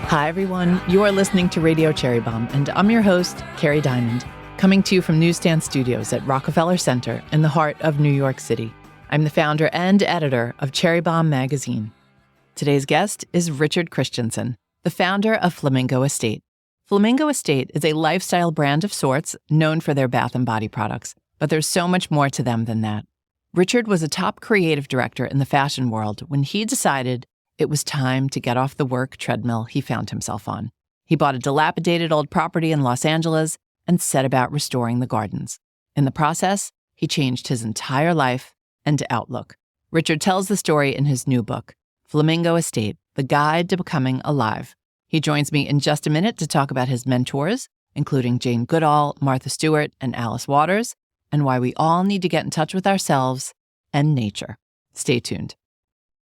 Hi, everyone. You are listening to Radio Cherry Bombe, and I'm your host, Kerry Diamond, coming to you from Newsstand Studios at Rockefeller Center in the heart of New York City. I'm the founder and editor of Cherry Bombe magazine. Today's guest is Richard Christiansen, the founder of Flamingo Estate. Flamingo Estate is a lifestyle brand of sorts known for their bath and body products, but there's so much more to them than that. Richard was a top creative director in the fashion world when he decided it was time to get off the work treadmill he found himself on. He bought a dilapidated old property in Los Angeles and set about restoring the gardens. In the process, he changed his entire life and outlook. Richard tells the story in his new book, Flamingo Estate, The Guide to Becoming Alive. He joins me in just a minute to talk about his mentors, including Jane Goodall, Martha Stewart, and Alice Waters, and why we all need to get in touch with ourselves and nature. Stay tuned.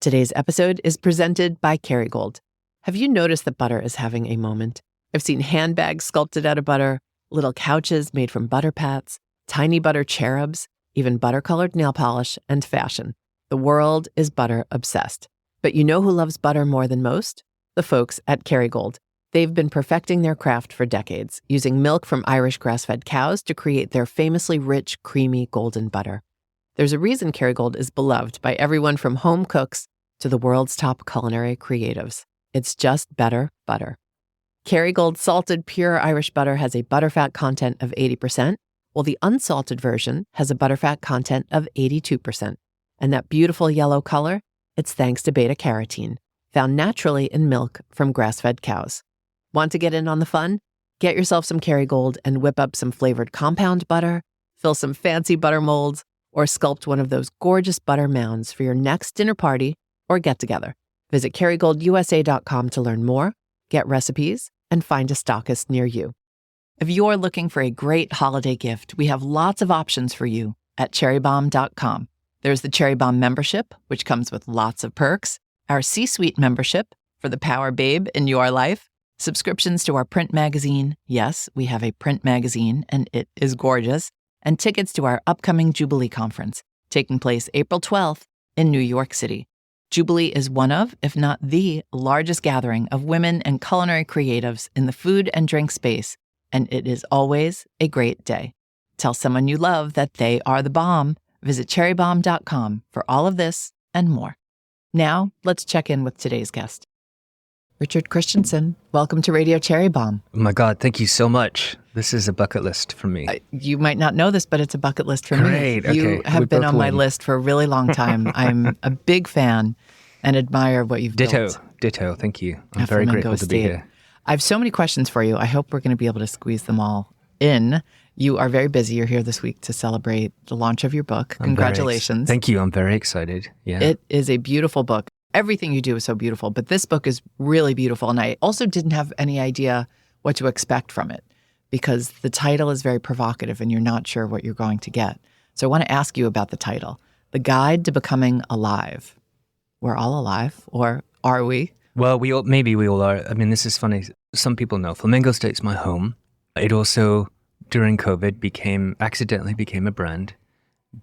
Today's episode is presented by Kerrygold. Have you noticed that butter is having a moment? I've seen handbags sculpted out of butter, little couches made from butter pats, tiny butter cherubs, even butter-colored nail polish and fashion. The world is butter obsessed. But you know who loves butter more than most? The folks at Kerrygold. They've been perfecting their craft for decades, using milk from Irish grass-fed cows to create their famously rich, creamy, golden butter. There's a reason Kerrygold is beloved by everyone from home cooks to the world's top culinary creatives. It's just better butter. Kerrygold salted pure Irish butter has a butterfat content of 80%, while the unsalted version has a butterfat content of 82%. And that beautiful yellow color, it's thanks to beta-carotene, found naturally in milk from grass-fed cows. Want to get in on the fun? Get yourself some Kerrygold and whip up some flavored compound butter, fill some fancy butter molds, or sculpt one of those gorgeous butter mounds for your next dinner party or get-together. Visit KerrygoldUSA.com to learn more, get recipes, and find a stockist near you. If you're looking for a great holiday gift, we have lots of options for you at cherrybombe.com. There's the Cherry Bombe membership, which comes with lots of perks, our C-Suite membership for the power babe in your life, subscriptions to our print magazine. Yes, we have a print magazine, and it is gorgeous, and tickets to our upcoming Jubilee Conference, taking place April 12th in New York City. Jubilee is one of, if not the, largest gathering of women and culinary creatives in the food and drink space, and it is always a great day. Tell someone you love that they are the bomb. Visit cherrybombe.com for all of this and more. Now, let's check in with today's guest. Richard Christiansen, welcome to Radio Cherry Bombe. Oh my God, thank you so much. This is a bucket list for me. You might not know this, but it's a bucket list for Great. me. Okay. You have been on my list for a really long time. I'm a big fan and admire what you've built. Ditto. Thank you. I'm very grateful to be here. I have so many questions for you. I hope we're going to be able to squeeze them all in. You are very busy. You're here this week to celebrate the launch of your book. Congratulations. Thank you. I'm very excited. Yeah. It is a beautiful book. Everything you do is so beautiful, but this book is really beautiful. And I also didn't have any idea what to expect from it because the title is very provocative and you're not sure what you're going to get. So I want to ask you about the title, The Guide to Becoming Alive. We're all alive, or are we? Well, maybe we all are. I mean, this is funny. Some people know Flamingo Estate's my home. It also, during COVID, accidentally became a brand.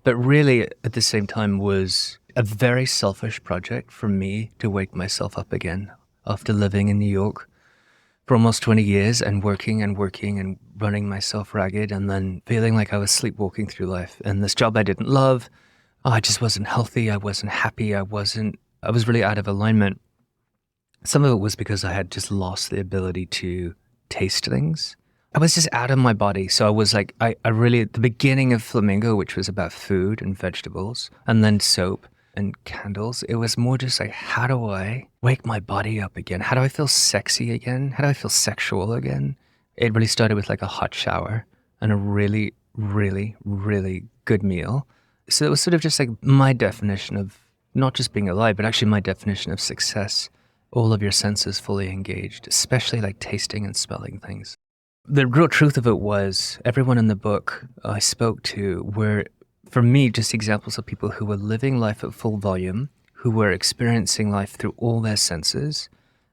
But really, at the same time, was a very selfish project for me to wake myself up again after living in New York for almost 20 years and working and running myself ragged and then feeling like I was sleepwalking through life. And this job I didn't love, I just wasn't healthy, I wasn't happy, I was really out of alignment. Some of it was because I had just lost the ability to taste things. I was just out of my body. So I was like, I really, at the beginning of Flamingo, which was about food and vegetables, and then soap and candles, it was more just like, how do I wake my body up again? How do I feel sexy again? How do I feel sexual again? It really started with like a hot shower and a really, really, really good meal. So it was sort of just like my definition of not just being alive, but actually my definition of success. All of your senses fully engaged, especially like tasting and smelling things. The real truth of it was everyone in the book I spoke to were, for me, just examples of people who were living life at full volume, who were experiencing life through all their senses.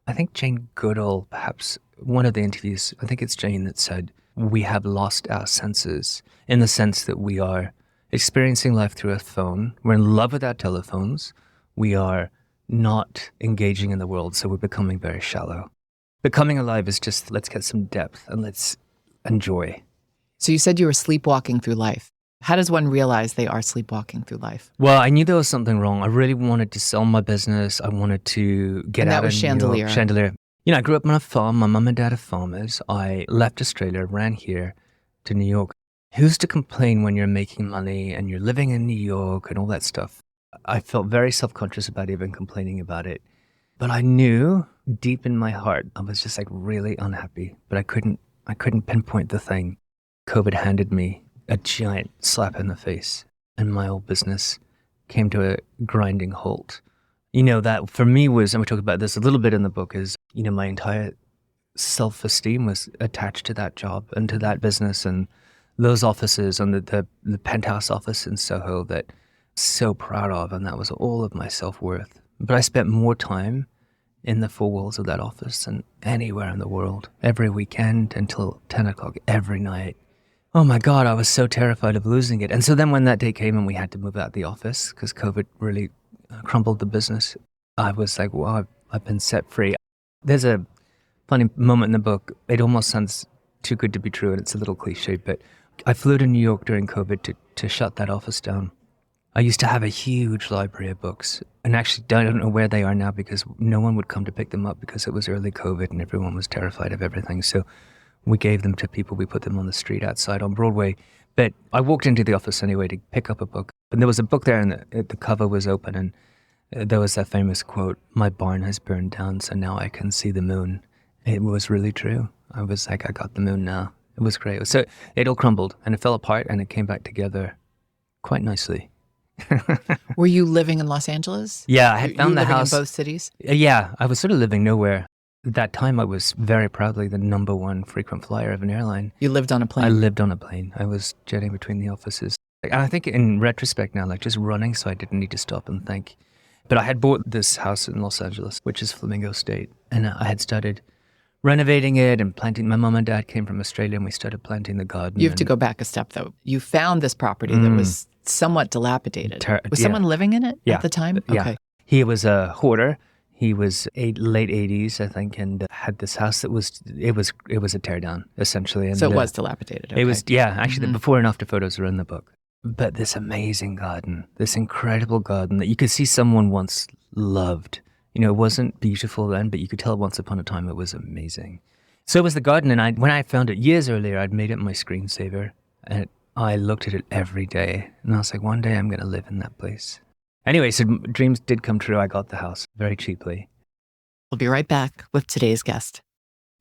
I think Jane Goodall, perhaps one of the interviews, I think it's Jane that said, we have lost our senses in the sense that we are experiencing life through a phone. We're in love with our telephones. We are not engaging in the world, so we're becoming very shallow. Becoming alive is just, let's get some depth and let's enjoy. So you said you were sleepwalking through life. How does one realize they are sleepwalking through life? Well, I knew there was something wrong. I really wanted to sell my business. I wanted to get out of New York. Chandelier. Chandelier. I grew up on a farm. My mum and dad are farmers. I left Australia, ran here to New York. Who's to complain when you're making money and you're living in New York and all that stuff? I felt very self-conscious about even complaining about it. But I knew deep in my heart, I was just like really unhappy, but I couldn't pinpoint the thing. COVID handed me a giant slap in the face, and my old business came to a grinding halt. That for me was, and we talk about this a little bit in the book, is, my entire self-esteem was attached to that job and to that business and those offices and the penthouse office in Soho that I'm so proud of, and that was all of my self-worth. But I spent more time in the four walls of that office than anywhere in the world, every weekend until 10 o'clock every night. Oh my God, I was so terrified of losing it. And so then when that day came and we had to move out of the office because COVID really crumbled the business, I was like, wow, I've been set free. There's a funny moment in the book. It almost sounds too good to be true, and it's a little cliche, but I flew to New York during COVID to shut that office down. I used to have a huge library of books, and actually I don't know where they are now because no one would come to pick them up because it was early COVID and everyone was terrified of everything. So we gave them to people. We put them on the street outside on Broadway. But I walked into the office anyway to pick up a book. And there was a book there and the cover was open. And there was that famous quote, "My barn has burned down, so now I can see the moon." It was really true. I was like, I got the moon now. It was great. So it all crumbled and it fell apart and it came back together quite nicely. Were you living in Los Angeles? Yeah, I had found the living house. In both cities? Yeah, I was sort of living nowhere. At that time, I was very proudly the number one frequent flyer of an airline. You lived on a plane? I lived on a plane. I was jetting between the offices. And I think in retrospect now, like just running, so I didn't need to stop and think. But I had bought this house in Los Angeles, which is Flamingo Estate, and I had started renovating it and planting. My mom and dad came from Australia and we started planting the garden. You have to go back a step though. You found this property that was somewhat dilapidated. Was someone living in it at the time? Yeah. Okay. He was a hoarder. He was late 80s, I think, and had this house that was a tear down, essentially. And so it was dilapidated. Okay. It was, actually the before and after photos are in the book. But this amazing garden, this incredible garden that you could see someone once loved. It wasn't beautiful then, but you could tell once upon a time it was amazing. So it was the garden, and when I found it years earlier, I'd made it my screensaver, and I looked at it every day, and I was like, one day I'm going to live in that place. Anyway, so dreams did come true. I got the house very cheaply. We'll be right back with today's guest.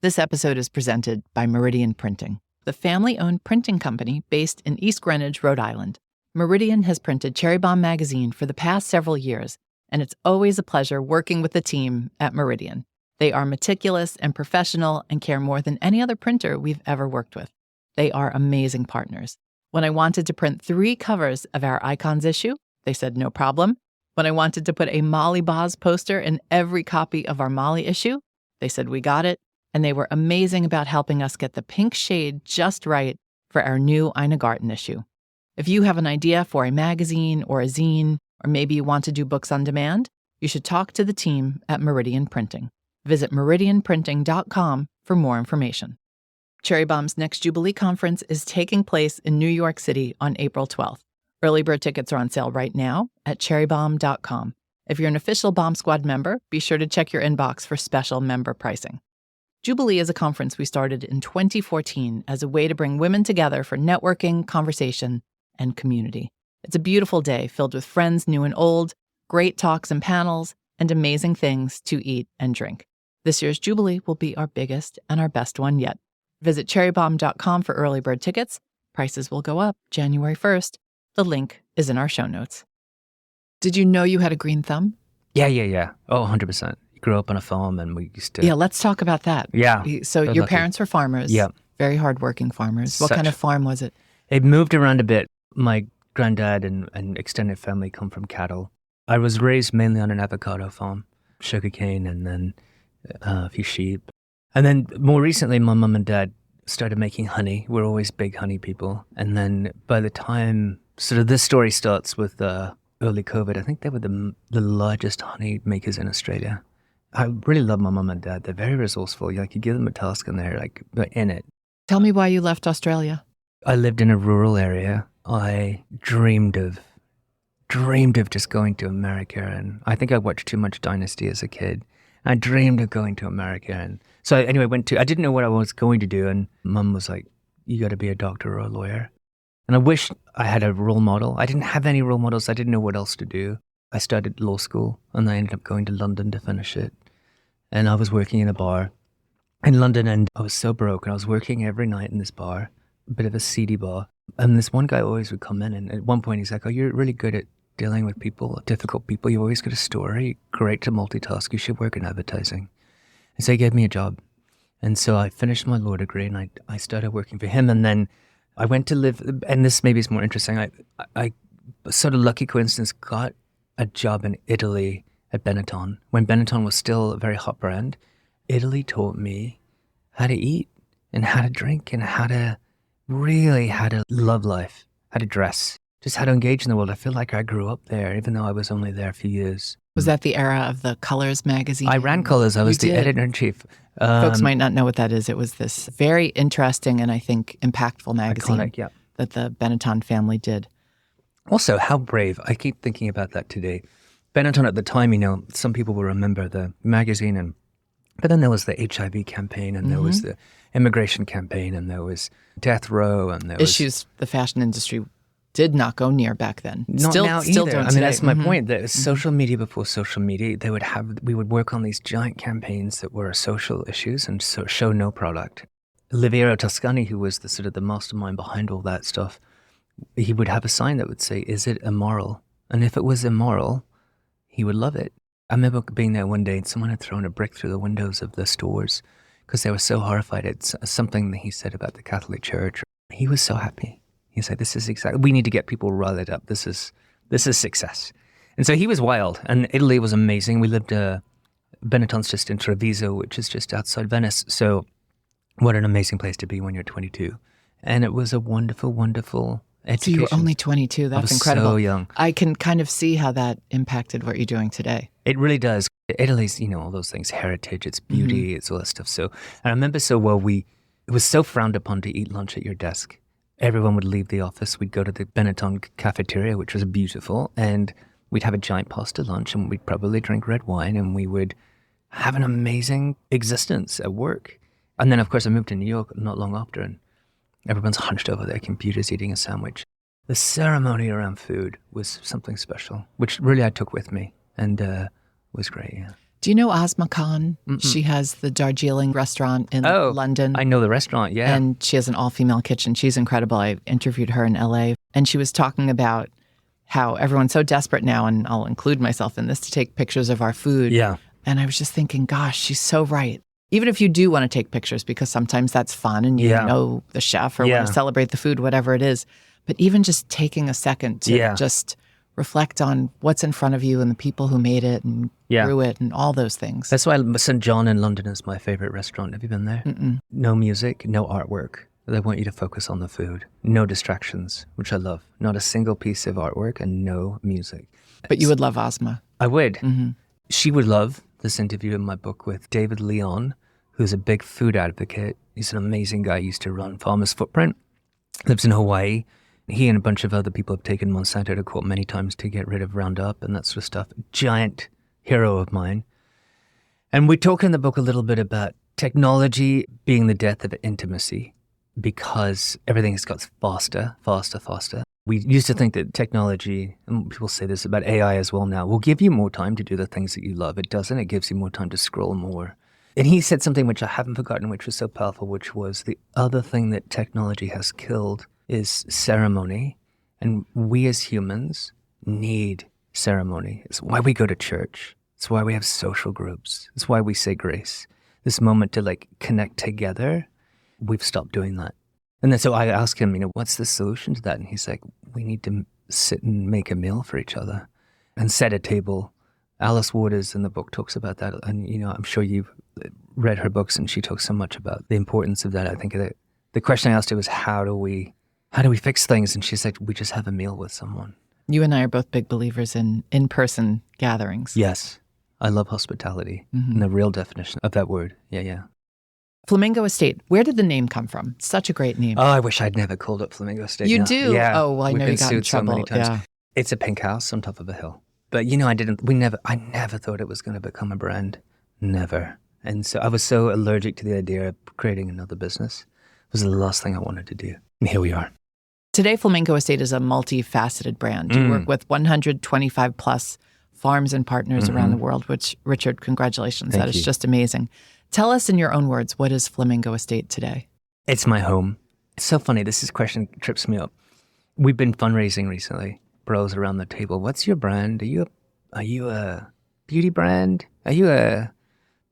This episode is presented by Meridian Printing, the family-owned printing company based in East Greenwich, Rhode Island. Meridian has printed Cherry Bombe magazine for the past several years, and it's always a pleasure working with the team at Meridian. They are meticulous and professional and care more than any other printer we've ever worked with. They are amazing partners. When I wanted to print 3 covers of our Icons issue, they said no problem. When I wanted to put a Molly Boz poster in every copy of our Molly issue, they said we got it. And they were amazing about helping us get the pink shade just right for our new Ina Garten issue. If you have an idea for a magazine or a zine, or maybe you want to do books on demand, you should talk to the team at Meridian Printing. Visit meridianprinting.com for more information. Cherry Bombe's next Jubilee Conference is taking place in New York City on April 12th. Early bird tickets are on sale right now at cherrybombe.com. If you're an official Bombe Squad member, be sure to check your inbox for special member pricing. Jubilee is a conference we started in 2014 as a way to bring women together for networking, conversation, and community. It's a beautiful day filled with friends new and old, great talks and panels, and amazing things to eat and drink. This year's Jubilee will be our biggest and our best one yet. Visit cherrybombe.com for early bird tickets. Prices will go up January 1st. The link is in our show notes. Did you know you had a green thumb? Yeah. Oh, 100%. Grew up on a farm and we used to... Yeah, let's talk about that. Yeah. So your lucky. parents were farmers. Yeah. Very hardworking farmers. What kind of farm was it? It moved around a bit. My granddad and extended family come from cattle. I was raised mainly on an avocado farm, sugarcane, and then a few sheep. And then more recently, my mum and dad started making honey. We're always big honey people. And then by the time... sort of this story starts with early COVID. I think they were the largest honey makers in Australia. I really love my mum and dad. They're very resourceful. Like, you give them a task and they're like in it. Tell me why you left Australia. I lived in a rural area. I dreamed of just going to America, and I think I watched too much Dynasty as a kid. I dreamed of going to America, and so anyway, I didn't know what I was going to do, and Mum was like, you got to be a doctor or a lawyer. And I wish I had a role model. I didn't have any role models. I didn't know what else to do. I started law school, and I ended up going to London to finish it. And I was working in a bar in London, and I was so broke, and I was working every night in this bar, a bit of a seedy bar. And this one guy always would come in, and at one point he's like, oh, you're really good at dealing with people, difficult people. You've always got a story, great to multitask. You should work in advertising. And so he gave me a job. And so I finished my law degree, and I started working for him. And then I went to live, and this maybe is more interesting. I sort of lucky coincidence, got a job in Italy at Benetton. When Benetton was still a very hot brand, Italy taught me how to eat and how to drink and how to love life, how to dress, just how to engage in the world. I feel like I grew up there, even though I was only there a few years. Was that the era of the Colors magazine? I ran Colors. I was the editor-in-chief. Folks might not know what that is. It was this very interesting and I think impactful magazine iconic, that the Benetton family did. Also, how brave. I keep thinking about that today. Benetton at the time, some people will remember the magazine, but then there was the HIV campaign, and there was the immigration campaign, and there was death row, and there issues the fashion industry did not go near back then. Not now still either. don't I mean, today. that's my point. That social media before social media, we would work on these giant campaigns that were social issues and show no product. Oliviero Toscani, who was the mastermind behind all that stuff, he would have a sign that would say, "Is it immoral?" And if it was immoral, he would love it. I remember being there one day and someone had thrown a brick through the windows of the stores because they were so horrified at something that he said about the Catholic Church. He was so happy. He's like, we need to get people riled up. This is success. And so he was wild. And Italy was amazing. We lived, Benetton's just in Treviso, which is just outside Venice. So what an amazing place to be when you're 22. And it was a wonderful, wonderful education. So you were only 22. That's incredible. So young. I can kind of see how that impacted what you're doing today. It really does. Italy's, all those things, heritage, it's beauty, it's all that stuff. So, and I remember so well, it was so frowned upon to eat lunch at your desk. Everyone would leave the office. We'd go to the Benetton cafeteria, which was beautiful, and we'd have a giant pasta lunch, and we'd probably drink red wine, and we would have an amazing existence at work. And then, of course, I moved to New York not long after, and everyone's hunched over their computers eating a sandwich. The ceremony around food was something special, which really I took with me, and was great, yeah. Do you know Asma Khan? She has the Darjeeling restaurant in London. I know the restaurant, yeah. And she has an all-female kitchen. She's incredible. I interviewed her in LA, and she was talking about how everyone's so desperate now, and I'll include myself in this, to take pictures of our food. Yeah. And I was just thinking, gosh, she's so right. Even if you do want to take pictures, because sometimes that's fun and you know the chef or want to celebrate the food, whatever it is. But even just taking a second to just reflect on what's in front of you and the people who made it and grew it and all those things. That's why St. John in London is my favorite restaurant. Have you been there? Mm-mm. No music, no artwork. They want you to focus on the food. No distractions, which I love. Not a single piece of artwork and no music. But you would love Asma. I would. Mm-hmm. She would love this interview in my book with David Leon, who's a big food advocate. He's an amazing guy. He used to run Farmer's Footprint. Lives in Hawaii. He and a bunch of other people have taken Monsanto to court many times to get rid of Roundup and that sort of stuff. Giant hero of mine. And we talk in the book a little bit about technology being the death of intimacy because everything has got faster. We used to think that technology, and people say this about AI as well now, will give you more time to do the things that you love. It doesn't. It gives you more time to scroll more. And he said something which I haven't forgotten, which was so powerful, which was the other thing that technology has killed is ceremony, and we as humans need ceremony. It's why we go to church. It's why we have social groups. It's why we say grace. This moment to connect together, we've stopped doing that. And then so I asked him, what's the solution to that? And he's like, we need to sit and make a meal for each other and set a table. Alice Waters in the book talks about that. And, I'm sure you've read her books and she talks so much about the importance of that. I think the question I asked her was, how do we fix things? And she's like, we just have a meal with someone. You and I are both big believers in in-person gatherings. Yes. I love hospitality in the real definition of that word. Yeah. Flamingo Estate, where did the name come from? Such a great name. Oh, I wish I'd never called it Flamingo Estate. You now. do? Yeah. Oh, well, I We've know been you got in sued so trouble. many times. Yeah. It's a pink house on top of a hill. But, I never thought it was going to become a brand. Never. And so I was so allergic to the idea of creating another business. It was the last thing I wanted to do. And here we are. Today, Flamingo Estate is a multifaceted brand. You work with 125 plus farms and partners around the world, which, Richard, congratulations. Thank That is you. just amazing. Tell us in your own words, what is Flamingo Estate today? It's my home. It's so funny. This question trips me up. We've been fundraising recently. Bros around the table. What's your brand? Are you a beauty brand? Are you a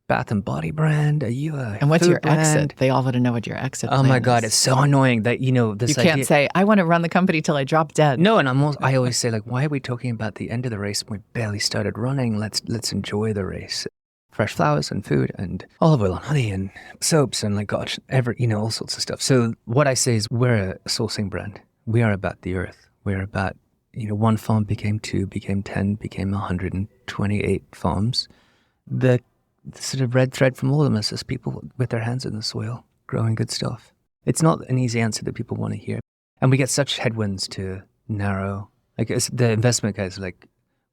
bath and body brand? Are you a And what's food your brand? exit? They all want to know what your exit Oh plan my God, is. it's so annoying that, this You can't idea. say, I want to run the company till I drop dead. No, and I always say, like, why are we talking about the end of the race when we barely started running? Let's enjoy the race. Fresh flowers and food and olive oil and honey and soaps and all sorts of stuff. So what I say is we're a sourcing brand. We are about the earth. We're about, one farm became 2, became 10, became 128 farms. The sort of red thread from all of them is just people with their hands in the soil, growing good stuff. It's not an easy answer that people want to hear. And we get such headwinds to narrow. Like the investment guys, like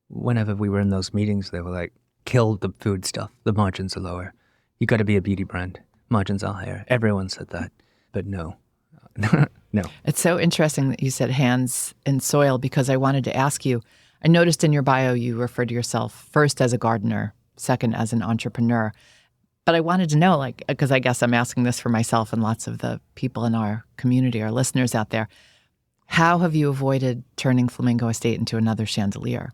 whenever we were in those meetings, they were like, kill the food stuff. The margins are lower. You got to be a beauty brand. Margins are higher. Everyone said that. But no. No. It's so interesting that you said hands in soil because I wanted to ask you, I noticed in your bio you refer to yourself first as a gardener, second as an entrepreneur. But I wanted to know, because I guess I'm asking this for myself and lots of the people in our community, our listeners out there, how have you avoided turning Flamingo Estate into another chandelier?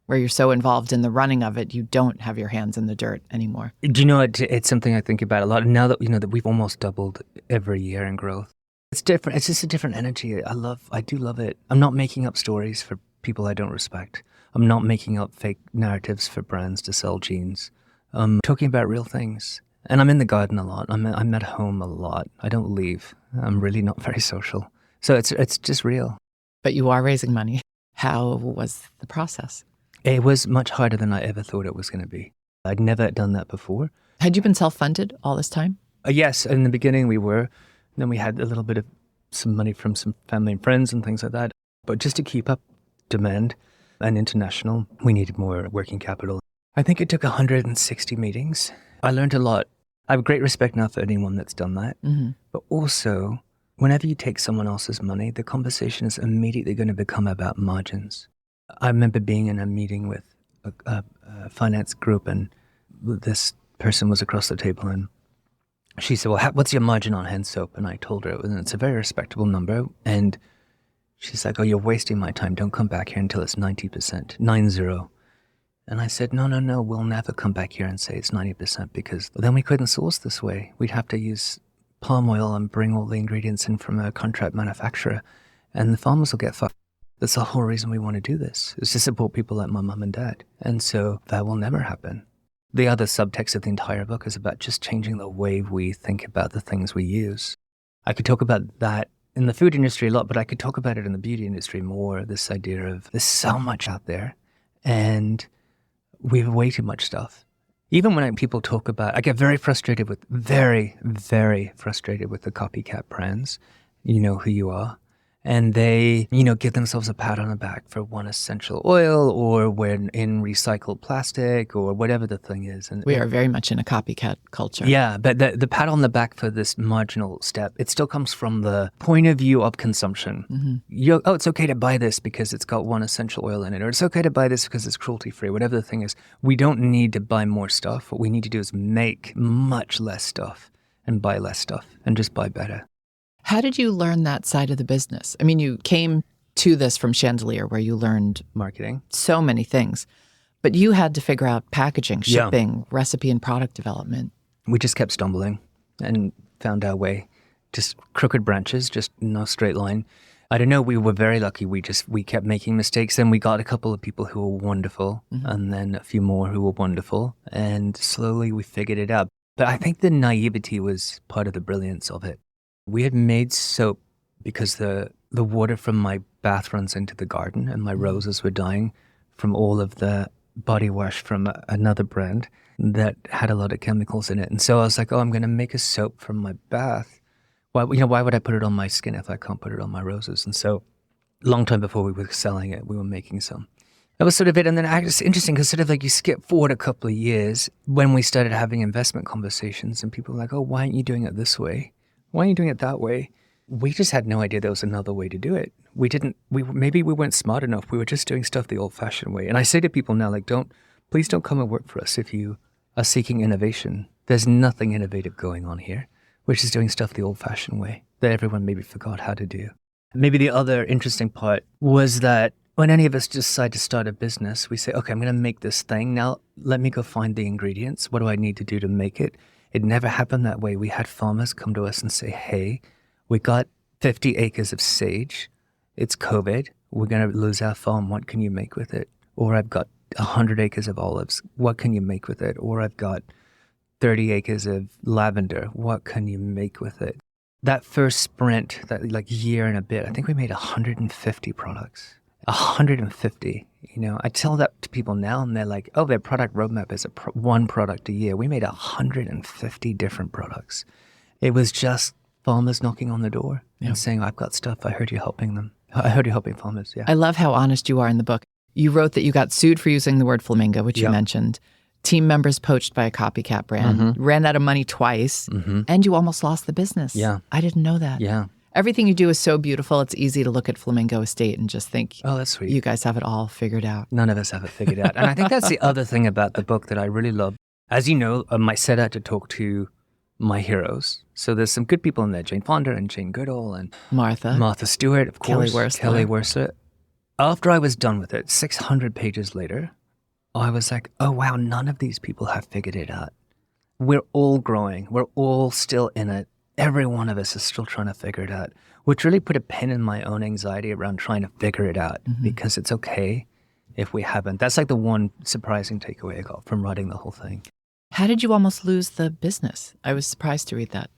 Where you're so involved in the running of it, you don't have your hands in the dirt anymore. Do you know, it's something I think about a lot. Now that, that we've almost doubled every year in growth. It's different. It's just a different energy. I do love it. I'm not making up stories for people I don't respect. I'm not making up fake narratives for brands to sell jeans. I'm talking about real things. And I'm in the garden a lot. I'm at home a lot. I don't leave. I'm really not very social. So it's just real. But you are raising money. How was the process? It was much harder than I ever thought it was going to be. I'd never done that before. Had you been self-funded all this time? Yes, in the beginning we were. Then we had a little bit of some money from some family and friends and things like that. But just to keep up demand and international, we needed more working capital. I think it took 160 meetings. I learned a lot. I have great respect now for anyone that's done that. Mm-hmm. But also, whenever you take someone else's money, the conversation is immediately going to become about margins. I remember being in a meeting with a finance group, and this person was across the table, and she said, well, what's your margin on hand soap? And I told her, and it's a very respectable number. And she's like, oh, you're wasting my time. Don't come back here until it's 90%, 90. And I said, no, we'll never come back here and say it's 90% because then we couldn't source this way. We'd have to use palm oil and bring all the ingredients in from a contract manufacturer, and the farmers will get fucked. That's the whole reason we want to do this, is to support people like my mum and dad. And so that will never happen. The other subtext of the entire book is about just changing the way we think about the things we use. I could talk about that in the food industry a lot, but I could talk about it in the beauty industry more, this idea of there's so much out there and we have way too much stuff. Even when people talk about, I get very frustrated with, very, very frustrated with the copycat brands. You know who you are. And they, give themselves a pat on the back for one essential oil or when in recycled plastic or whatever the thing is. And we are very much in a copycat culture. Yeah, but the pat on the back for this marginal step, it still comes from the point of view of consumption. Mm-hmm. It's okay to buy this because it's got one essential oil in it, or it's okay to buy this because it's cruelty-free, whatever the thing is. We don't need to buy more stuff. What we need to do is make much less stuff and buy less stuff and just buy better. How did you learn that side of the business? I mean, you came to this from Chandelier where you learned marketing, so many things, but you had to figure out packaging, shipping, recipe and product development. We just kept stumbling and found our way. Just crooked branches, just no straight line. I don't know, we were very lucky. We kept making mistakes. Then we got a couple of people who were wonderful, mm-hmm. and then a few more who were wonderful. And slowly we figured it out. But I think the naivety was part of the brilliance of it. We had made soap because the water from my bath runs into the garden and my roses were dying from all of the body wash from another brand that had a lot of chemicals in it. And so I was like, oh, I'm going to make a soap from my bath. Why would I put it on my skin if I can't put it on my roses? And so long time before we were selling it, we were making some. That was sort of it. And then it's interesting because sort of like you skip forward a couple of years when we started having investment conversations and people were like, oh, why aren't you doing it this way? Why aren't you doing it that way? We just had no idea there was another way to do it. Maybe we weren't smart enough. We were just doing stuff the old fashioned way. And I say to people now, like, please don't come and work for us if you are seeking innovation. There's nothing innovative going on here. We're just doing stuff the old fashioned way that everyone maybe forgot how to do. Maybe the other interesting part was that when any of us decide to start a business, we say, okay, I'm going to make this thing. Now let me go find the ingredients. What do I need to do to make it? It never happened that way. We had farmers come to us and say, hey, we got 50 acres of sage. It's COVID. We're going to lose our farm. What can you make with it? Or I've got 100 acres of olives. What can you make with it? Or I've got 30 acres of lavender. What can you make with it? That first sprint, that like year and a bit, I think we made 150 products. 150. I tell that to people now and they're like, oh, their product roadmap is one product a year. We made 150 different products. It was just farmers knocking on the door and saying, I've got stuff. I heard you helping them. I heard you helping farmers. Yeah. I love how honest you are in the book. You wrote that you got sued for using the word flamingo, which you mentioned. Team members poached by a copycat brand, ran out of money twice, and you almost lost the business. Yeah. I didn't know that. Yeah. Everything you do is so beautiful. It's easy to look at Flamingo Estate and just think, oh, that's sweet. You guys have it all figured out. None of us have it figured out. And I think that's the other thing about the book that I really love. As you know, I set out to talk to my heroes. So there's some good people in there, Jane Fonda and Jane Goodall and Martha Stewart, of course. Kelly Wearstler. After I was done with it, 600 pages later, I was like, oh, wow, none of these people have figured it out. We're all growing. We're all still in it. Every one of us is still trying to figure it out, which really put a pin in my own anxiety around trying to figure it out because it's okay if we haven't. That's like the one surprising takeaway I got from writing the whole thing. How did you almost lose the business? I was surprised to read that.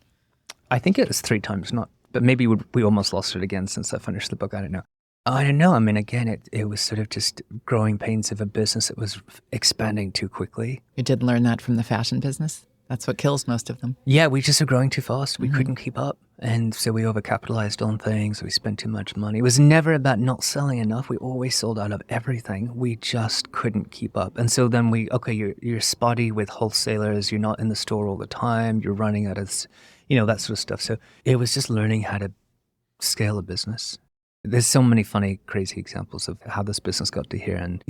I think it was 3 times, but maybe we almost lost it again since I finished the book. I don't know. I mean, again, it was sort of just growing pains of a business that was expanding too quickly. You did learn that from the fashion business? That's what kills most of them. Yeah, we just were growing too fast. We couldn't keep up. And so we overcapitalized on things. We spent too much money. It was never about not selling enough. We always sold out of everything. We just couldn't keep up. And so then you're spotty with wholesalers. You're not in the store all the time. You're running out of, that sort of stuff. So it was just learning how to scale a business. There's so many funny, crazy examples of how this business got to here. And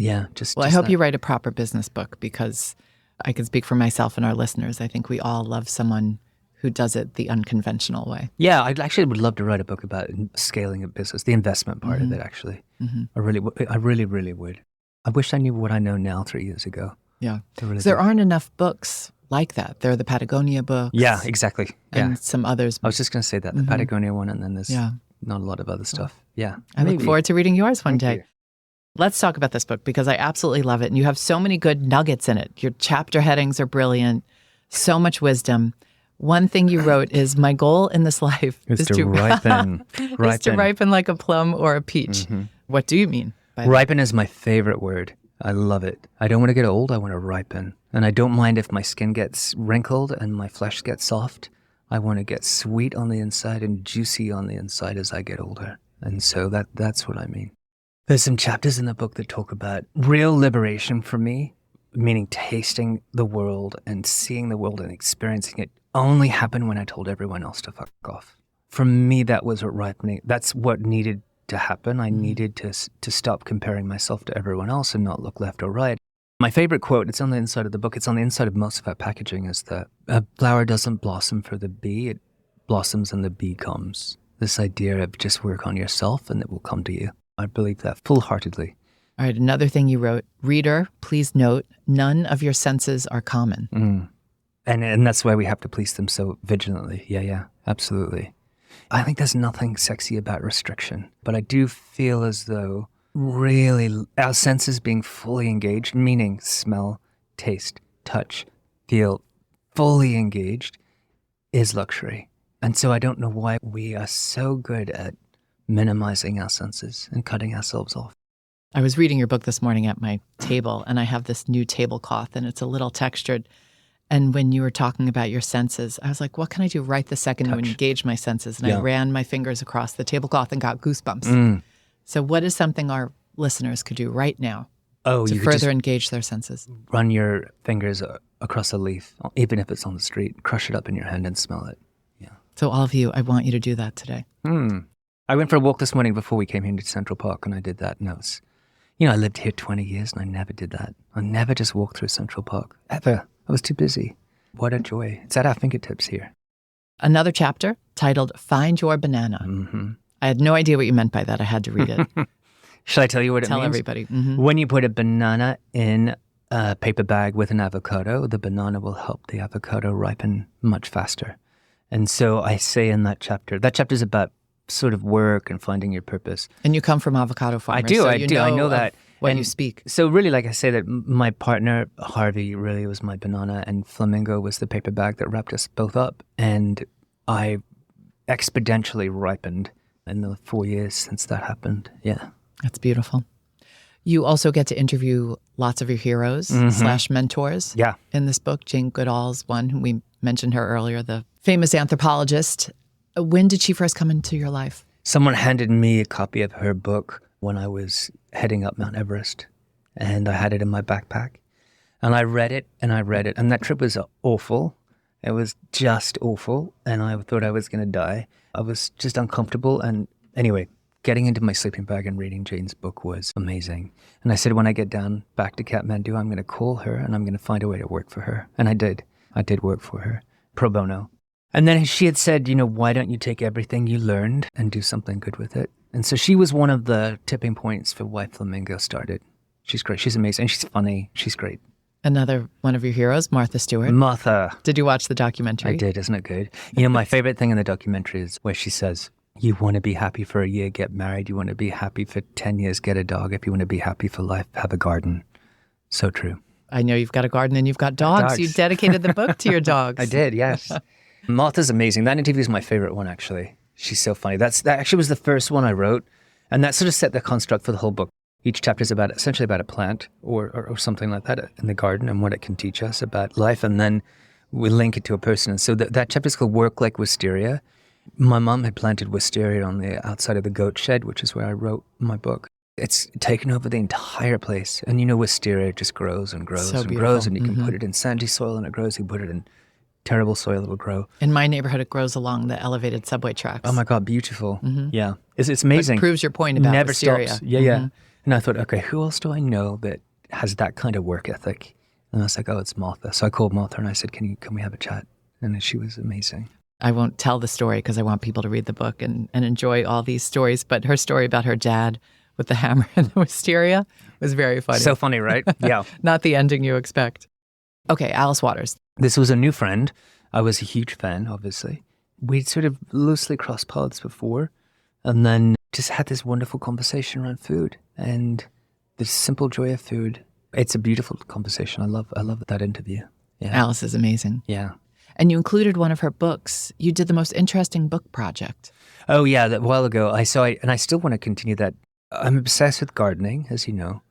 I hope you write a proper business book because I can speak for myself and our listeners. I think we all love someone who does it the unconventional way. Yeah, I actually would love to write a book about scaling a business, the investment part of it, actually. I really, really would. I wish I knew what I know now 3 years ago. Yeah. There aren't enough books like that. There are the Patagonia books. Yeah, exactly. And some others. I was just going to say that, the Patagonia one, and then there's not a lot of other stuff. Yeah. I look forward to reading yours one day. You. Let's talk about this book because I absolutely love it. And you have so many good nuggets in it. Your chapter headings are brilliant. So much wisdom. One thing you wrote is, my goal in this life is to ripen. Is to ripen like a plum or a peach. What do you mean by that? Ripen is my favorite word. I love it. I don't want to get old. I want to ripen. And I don't mind if my skin gets wrinkled and my flesh gets soft. I want to get sweet on the inside and juicy on the inside as I get older. And so that's what I mean. There's some chapters in the book that talk about real liberation for me, meaning tasting the world and seeing the world and experiencing it only happened when I told everyone else to fuck off. For me, that was what ripening. That's what needed to happen. I needed to stop comparing myself to everyone else and not look left or right. My favorite quote, it's on the inside of the book, it's on the inside of most of our packaging, is that a flower doesn't blossom for the bee, it blossoms and the bee comes. This idea of just work on yourself and it will come to you. I believe that full-heartedly. All right, another thing you wrote, reader, please note, none of your senses are common. And that's why we have to police them so vigilantly. Yeah, absolutely. I think there's nothing sexy about restriction, but I do feel as though really our senses being fully engaged, meaning smell, taste, touch, feel, fully engaged is luxury. And so I don't know why we are so good at minimizing our senses and cutting ourselves off. I was reading your book this morning at my table, and I have this new tablecloth, and it's a little textured. And when you were talking about your senses, I was like, what can I do right the second to engage my senses? And I ran my fingers across the tablecloth and got goosebumps. So what is something our listeners could do right now to further engage their senses? Run your fingers across a leaf, even if it's on the street. Crush it up in your hand and smell it. Yeah. So all of you, I want you to do that today. I went for a walk this morning before we came here to Central Park, and I did that. And I was, I lived here 20 years, and I never did that. I never just walked through Central Park, ever. I was too busy. What a joy. It's at our fingertips here. Another chapter titled Find Your Banana. I had no idea what you meant by that. I had to read it. Shall I tell you what it means? Tell everybody. When you put a banana in a paper bag with an avocado, the banana will help the avocado ripen much faster. And so I say in that chapter's about sort of work and finding your purpose. And you come from avocado farmers. I do. I know that. When you speak. So really, like I say, that my partner, Harvey, really was my banana, and Flamingo was the paper bag that wrapped us both up. And I exponentially ripened in the 4 years since that happened. Yeah. That's beautiful. You also get to interview lots of your heroes / mentors in this book. Jane Goodall's one, who we mentioned her earlier, the famous anthropologist. When did she first come into your life? Someone handed me a copy of her book when I was heading up Mount Everest, and I had it in my backpack. And I read it, and that trip was awful. It was just awful, and I thought I was going to die. I was just uncomfortable, and anyway, getting into my sleeping bag and reading Jane's book was amazing. And I said, when I get down back to Kathmandu, I'm going to call her, and I'm going to find a way to work for her. And I did. I did work for her, pro bono. And then she had said, why don't you take everything you learned and do something good with it? And so she was one of the tipping points for why Flamingo started. She's great. She's amazing. She's funny. She's great. Another one of your heroes, Martha Stewart. Martha. Did you watch the documentary? I did. Isn't it good? My favorite thing in the documentary is where she says, you want to be happy for a year, get married. You want to be happy for 10 years, get a dog. If you want to be happy for life, have a garden. So true. I know you've got a garden and you've got dogs. You dedicated the book to your dogs. I did, yes. Martha's amazing. That interview is my favorite one, actually. She's so funny. That actually was the first one I wrote, and that sort of set the construct for the whole book. Each chapter is essentially about a plant or something like that in the garden and what it can teach us about life, and then we link it to a person. And so that chapter is called Work Like Wisteria. My mom had planted wisteria on the outside of the goat shed, which is where I wrote my book. It's taken over the entire place, and wisteria just grows and grows and grows, and you can put it in sandy soil and it grows. You put it in terrible soil, it'll grow. In my neighborhood, it grows along the elevated subway tracks. Oh my God, beautiful. Yeah. It's amazing. It proves your point about Never wisteria. Stops. Yeah. And I thought, okay, who else do I know that has that kind of work ethic? And I was like, oh, it's Martha. So I called Martha and I said, can we have a chat? And she was amazing. I won't tell the story because I want people to read the book and enjoy all these stories. But her story about her dad with the hammer and the wisteria was very funny. So funny, right? Yeah. Not the ending you expect. Okay, Alice Waters. This was a new friend. I was a huge fan, obviously. We'd sort of loosely crossed paths before, and then just had this wonderful conversation around food and the simple joy of food. It's a beautiful conversation. I love that interview. Yeah. Alice is amazing. Yeah. And you included one of her books. You did the most interesting book project. Oh yeah, a while ago. I still want to continue that. I'm obsessed with gardening, as you know.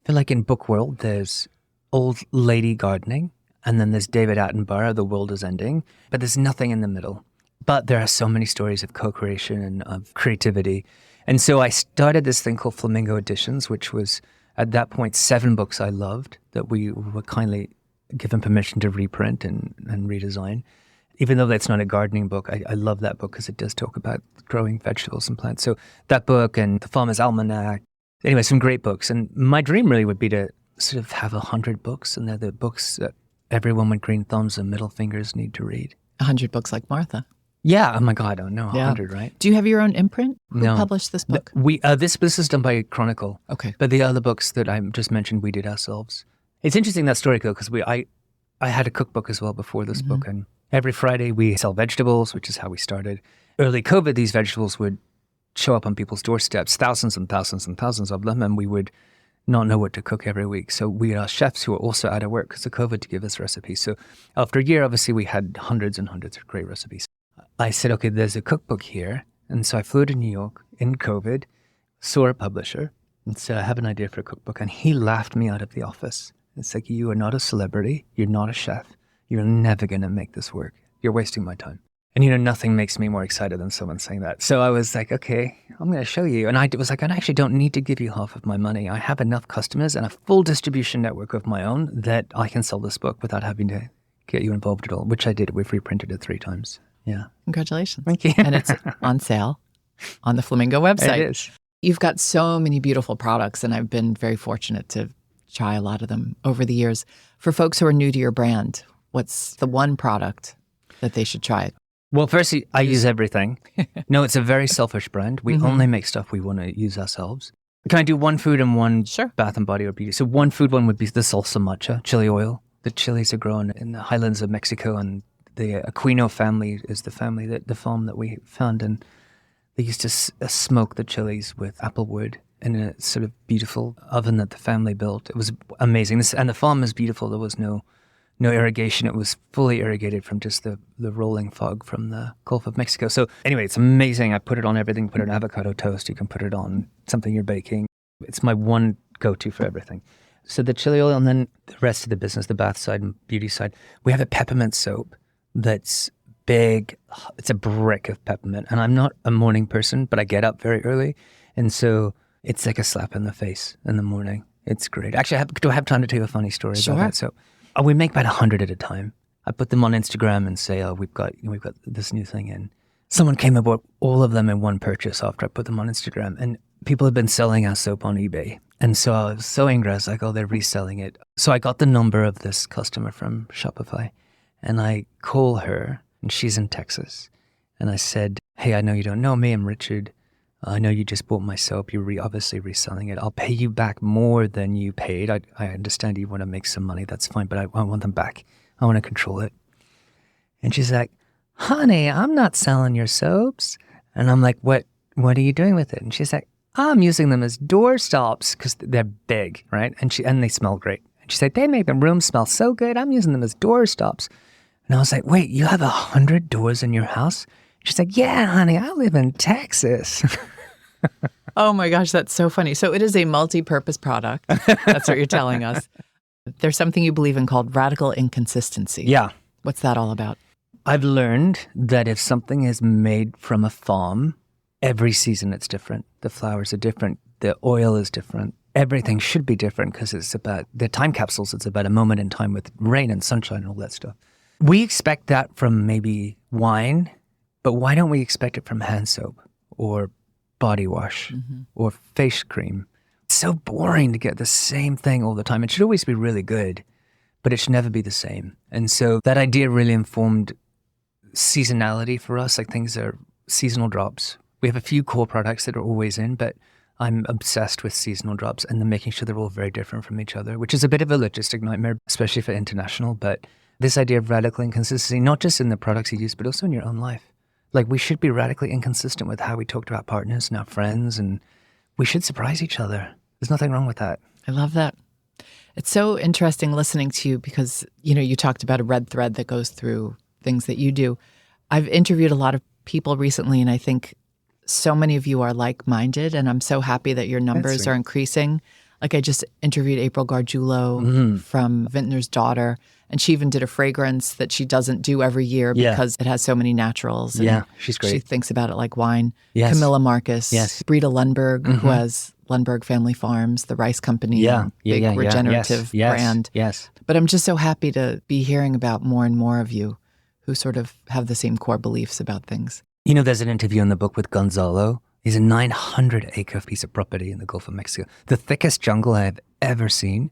I feel like in book world, there's old lady gardening, and then there's David Attenborough, The World Is Ending, but there's nothing in the middle. But there are so many stories of co-creation and of creativity. And so I started this thing called Flamingo Editions, which was, at that point, 7 books I loved that we were kindly given permission to reprint and redesign. Even though that's not a gardening book, I love that book because it does talk about growing vegetables and plants. So that book and The Farmer's Almanac, anyway, some great books. And my dream really would be to sort of have 100 books, and they're the books that everyone with green thumbs and middle fingers need to read. 100 books like Martha. Yeah. Oh my God. Oh no, 100, right? Do you have your own imprint? Who No. published this book? This is done by Chronicle. Okay. But the other books that I just mentioned, we did ourselves. It's interesting, that story, though, because I had a cookbook as well before this book, and every Friday we sell vegetables, which is how we started. Early COVID, these vegetables would show up on people's doorsteps, thousands and thousands and thousands of them, and we would not know what to cook every week. So we are chefs who are also out of work because of COVID to give us recipes. So after a year, obviously, we had hundreds and hundreds of great recipes. I said, okay, there's a cookbook here. And so I flew to New York in COVID, saw a publisher, And so I have an idea for a cookbook. And he laughed me out of the office. It's like, you are not a celebrity. You're not a chef. You're never going to make this work. You're wasting my time. And, nothing makes me more excited than someone saying that. So I was like, okay, I'm going to show you. And I was like, I actually don't need to give you half of my money. I have enough customers and a full distribution network of my own that I can sell this book without having to get you involved at all, which I did. We've reprinted it 3 times. Yeah. Congratulations. Thank you. And it's on sale on the Flamingo website. It is. You've got so many beautiful products, and I've been very fortunate to try a lot of them over the years. For folks who are new to your brand, what's the one product that they should try? Well, firstly, I use everything. No, it's a very selfish brand. We only make stuff we want to use ourselves. Can I do one food and one bath and body or beauty? So one food one would be the salsa matcha, chili oil. The chilies are grown in the highlands of Mexico, and the Aquino family is the farm that we found. And they used to smoke the chilies with apple wood in a sort of beautiful oven that the family built. It was amazing. And the farm is beautiful. There was no irrigation. It was fully irrigated from just the rolling fog from the Gulf of Mexico. So anyway, it's amazing. I put it on everything. Put it on avocado toast. You can put it on something you're baking. It's my one go-to for everything. So the chili oil, and then the rest of the business, the bath side and beauty side. We have a peppermint soap that's big. It's a brick of peppermint. And I'm not a morning person, but I get up very early. And so it's like a slap in the face in the morning. It's great. Actually, do I have time to tell you a funny story about that? So we make about 100 at a time. I put them on Instagram and say, we've got this new thing in. Someone came about all of them in one purchase after I put them on Instagram. And people have been selling our soap on eBay. And so I was so angry. I was like, they're reselling it. So I got the number of this customer from Shopify. And I call her, and she's in Texas. And I said, hey, I know you don't know me. I'm Richard. I know you just bought my soap. You're obviously reselling it. I'll pay you back more than you paid. I understand you want to make some money. That's fine, but I want them back. I want to control it. And she's like, honey, I'm not selling your soaps. And I'm like, what are you doing with it? And she's like, I'm using them as door stops because they're big, right? And they smell great. And she said, they make the room smell so good. I'm using them as door stops. And I was like, wait, you have 100 doors in your house? She's like, yeah, honey, I live in Texas. Oh my gosh, that's so funny. So it is a multi-purpose product. That's what you're telling us. There's something you believe in called radical inconsistency. Yeah. What's that all about? I've learned that if something is made from a farm, every season it's different. The flowers are different. The oil is different. Everything should be different because it's about, they're time capsules. It's about a moment in time with rain and sunshine and all that stuff. We expect that from maybe wine, but why don't we expect it from hand soap or body wash or face cream? It's so boring to get the same thing all the time. It should always be really good, but it should never be the same. And so that idea really informed seasonality for us. Like, things are seasonal drops. We have a few core products that are always in, but I'm obsessed with seasonal drops and then making sure they're all very different from each other, which is a bit of a logistic nightmare, especially for international. But this idea of radical inconsistency, not just in the products you use, but also in your own life. Like, we should be radically inconsistent with how we talk to our partners and our friends, and we should surprise each other. There's nothing wrong with that. I love that. It's so interesting listening to you because, you talked about a red thread that goes through things that you do. I've interviewed a lot of people recently, and I think so many of you are like-minded, and I'm so happy that your numbers are increasing. Like, I just interviewed April Gargiulo from Vintner's Daughter, and she even did a fragrance that she doesn't do every year because it has so many naturals. And she's great. She thinks about it like wine. Yes. Camilla Marcus, Brita Lundberg, who has Lundberg Family Farms, the rice company, big regenerative brand. Yes. But I'm just so happy to be hearing about more and more of you who sort of have the same core beliefs about things. There's an interview in the book with Gonzalo. He's a 900-acre piece of property in the Gulf of Mexico, the thickest jungle I have ever seen.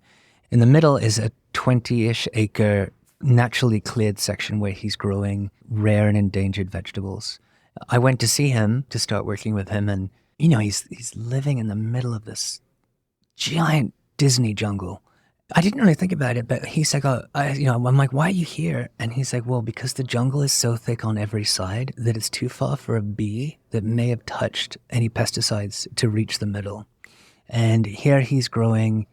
In the middle is a 20-ish acre naturally cleared section where he's growing rare and endangered vegetables. I went to see him to start working with him, and he's living in the middle of this giant Disney jungle. I didn't really think about it, but he's like, I'm like, why are you here? And he's like, well, because the jungle is so thick on every side that it's too far for a bee that may have touched any pesticides to reach the middle. And here he's growing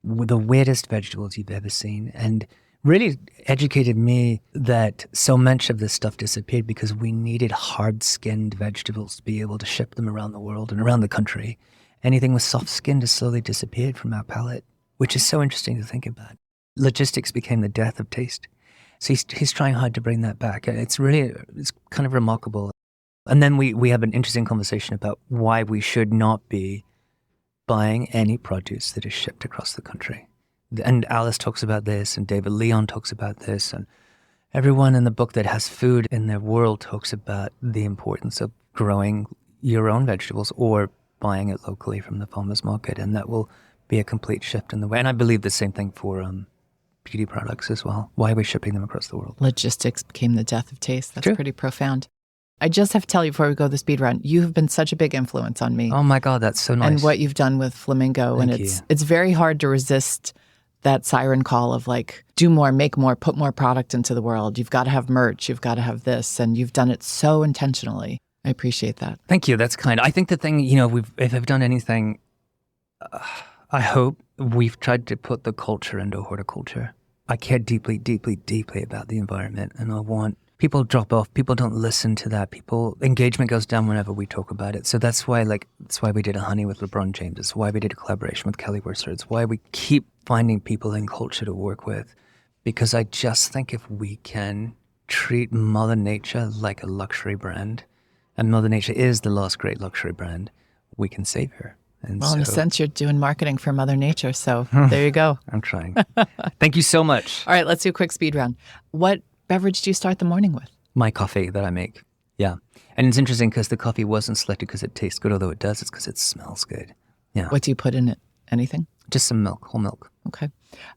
the weirdest vegetables you've ever seen, and really educated me that so much of this stuff disappeared because we needed hard-skinned vegetables to be able to ship them around the world and around the country. Anything with soft skin just slowly disappeared from our palate, which is so interesting to think about. Logistics became the death of taste. So he's trying hard to bring that back. It's kind of remarkable. And then we have an interesting conversation about why we should not be buying any produce that is shipped across the country. And Alice talks about this, and David Leon talks about this, and everyone in the book that has food in their world talks about the importance of growing your own vegetables or buying it locally from the farmer's market, and that will be a complete shift in the way. And I believe the same thing for beauty products as well. Why are we shipping them across the world? Logistics became the death of taste. That's True. Pretty profound. I just have to tell you before we go the speed run, you have been such a big influence on me. Oh my God, that's so nice. And what you've done with Flamingo. Thank and you. It's very hard to resist that siren call of like, do more, make more, put more product into the world. You've got to have merch. You've got to have this. And you've done it so intentionally. I appreciate that. Thank you. That's kind. I think the thing, if I've done anything, I hope we've tried to put the culture into horticulture. I care deeply, deeply, deeply about the environment. And I want people drop off. People don't listen to that. Engagement goes down whenever we talk about it. So that's why we did a honey with LeBron James. It's why we did a collaboration with Kelly Worcester. It's why we keep finding people in culture to work with. Because I just think if we can treat Mother Nature like a luxury brand, and Mother Nature is the last great luxury brand, we can save her. And well, in a sense, you're doing marketing for Mother Nature. So there you go. I'm trying. Thank you so much. All right, let's do a quick speed round. What beverage do you start the morning with? My coffee that I make. Yeah. And it's interesting because the coffee wasn't selected because it tastes good, although it does. It's because it smells good. Yeah. What do you put in it? Anything? Just some milk, whole milk. Okay.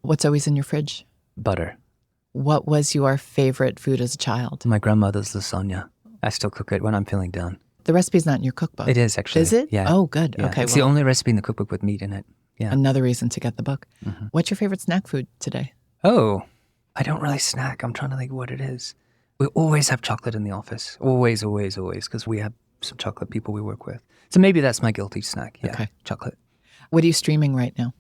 What's always in your fridge? Butter. What was your favorite food as a child? My grandmother's lasagna. I still cook it when I'm feeling down. The recipe's not in your cookbook. It is, actually. Is it? Yeah. Oh, good. Yeah. Okay. It's the only recipe in the cookbook with meat in it. Yeah. Another reason to get the book. Mm-hmm. What's your favorite snack food today? Oh, I don't really snack. I'm trying to think what it is. We always have chocolate in the office. Always, always, always, because we have some chocolate people we work with. So maybe that's my guilty snack. Yeah, okay. Chocolate. What are you streaming right now?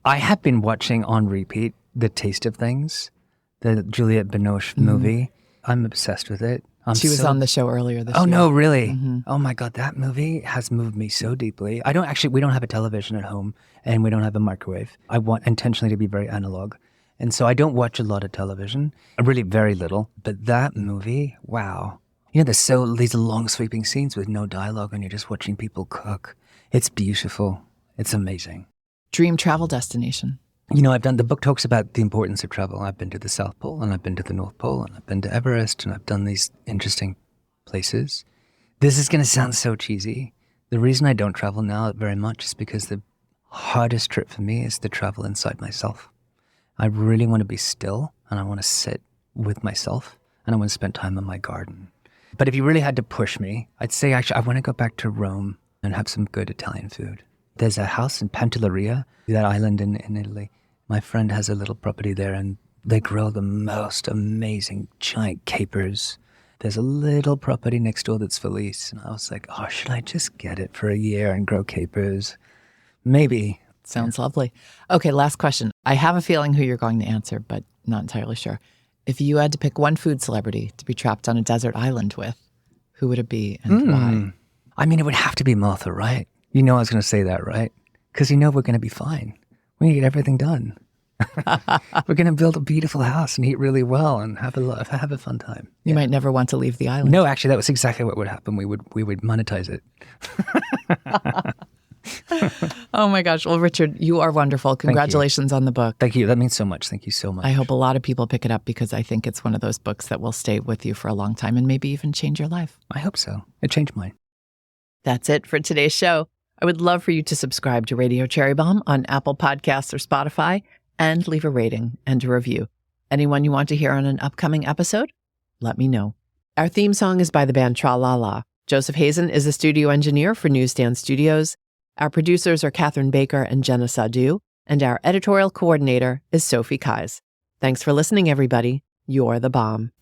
I have been watching on repeat The Taste of Things, the Juliette Binoche movie. I'm obsessed with it. She was on the show earlier this year. Oh, no, really? Mm-hmm. Oh, my God. That movie has moved me so deeply. We don't have a television at home and we don't have a microwave. I want intentionally to be very analog. And so I don't watch a lot of television, really very little. But that movie, wow. There's these long sweeping scenes with no dialogue and you're just watching people cook. It's beautiful. It's amazing. Dream travel destination. The book talks about the importance of travel. I've been to the South Pole and I've been to the North Pole and I've been to Everest and I've done these interesting places. This is going to sound so cheesy. The reason I don't travel now very much is because the hardest trip for me is to travel inside myself. I really want to be still and I want to sit with myself and I want to spend time in my garden. But if you really had to push me, I'd say actually I want to go back to Rome and have some good Italian food. There's a house in Pantelleria, that island in Italy. My friend has a little property there and they grow the most amazing giant capers. There's a little property next door that's for lease. And I was like, oh, should I just get it for a year and grow capers? Maybe. Sounds lovely. Okay, last question. I have a feeling who you're going to answer, but not entirely sure. If you had to pick one food celebrity to be trapped on a desert island with, who would it be and why? I mean, it would have to be Martha, right? I was going to say that, right? Because we're going to be fine. We need to get everything done. We're going to build a beautiful house and eat really well and have a fun time. You might never want to leave the island. No, actually, that was exactly what would happen. We would monetize it. Oh my gosh. Well, Richard, you are wonderful. Congratulations on the book. Thank you. That means so much. Thank you so much. I hope a lot of people pick it up because I think it's one of those books that will stay with you for a long time and maybe even change your life. I hope so. It changed mine. That's it for today's show. I would love for you to subscribe to Radio Cherry Bombe on Apple Podcasts or Spotify and leave a rating and a review. Anyone you want to hear on an upcoming episode? Let me know. Our theme song is by the band Tra La La. Joseph Hazen is the studio engineer for Newsstand Studios. Our producers are Catherine Baker and Jenna Sadu, and our editorial coordinator is Sophie Kais. Thanks for listening, everybody. You're the bomb.